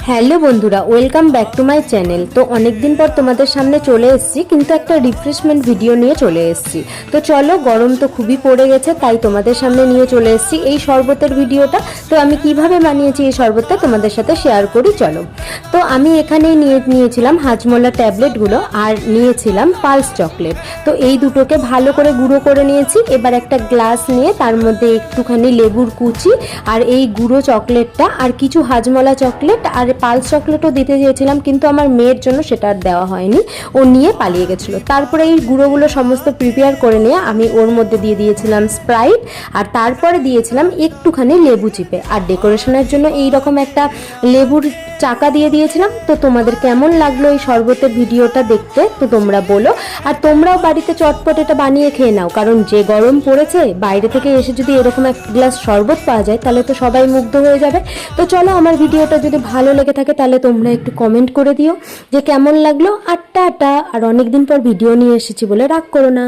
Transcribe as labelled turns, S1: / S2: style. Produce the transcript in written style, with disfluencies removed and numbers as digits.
S1: Hello বন্ধুরা, welcome back to my channel. তো অনেক দিন পর তোমাদের সামনে চলে এসেছি, কিন্তু একটা রিফ্রেশমেন্ট ভিডিও নিয়ে চলে এসেছি। তো চলো, গরম তো খুবই পড়ে গেছে, তাই তোমাদের সামনে নিয়ে চলে এসেছি এই শরবতের ভিডিওটা। তো আমি কিভাবে বানিয়েছি এই শরবতটা তোমাদের সাথে শেয়ার করি, চলো। তো আমি এখানে নিয়েছিলাম হাজমোলা ট্যাবলেটগুলো আর নিয়েছিলাম পালস চকলেট। তো এই দুটোকে ভালো করে গুঁড়ো করে নিয়েছি। এবার একটা গ্লাস নিয়ে তার মধ্যে একটুখানি লেবুর কুচি আর এই গুঁড়ো চকলেটটা আর কিছু হাজমোলা চকলেট আর পালস চকলেটও দিতে চেয়েছিলাম, কিন্তু আমার মেয়ের জন্য সেটা আর দেওয়া হয়নি, ও নিয়ে পালিয়ে গেছিলো। তারপরে এই গুঁড়োগুলো সমস্ত প্রিপেয়ার করে নিয়ে আমি ওর মধ্যে দিয়ে দিয়েছিলাম স্প্রাইট, আর তারপরে দিয়েছিলাম একটুখানি লেবু চিপে, আর ডেকোরেশনের জন্য এই রকম একটা লেবুর চাকা দিয়ে দিয়েছিলাম। তো তোমাদের কেমন লাগলো এই শরবতের ভিডিওটা দেখতে, তো তোমরা বলো। আর তোমরাও বাড়িতে চটপট এটা বানিয়ে খেয়ে নাও, কারণ যে গরম পড়েছে, বাইরে থেকে এসে যদি এরকম এক গ্লাস শরবত পাওয়া যায় তাহলে তো সবাই মুগ্ধ হয়ে যাবে। তো চলো, আমার ভিডিওটা যদি ভালো লেগে থাকে তাহলে তোমরা একটু কমেন্ট করে দিও যে কেমন লাগলো। আর টাটা। আর অনেকদিন পর ভিডিও নিয়ে এসেছি বলে রাগ করো না।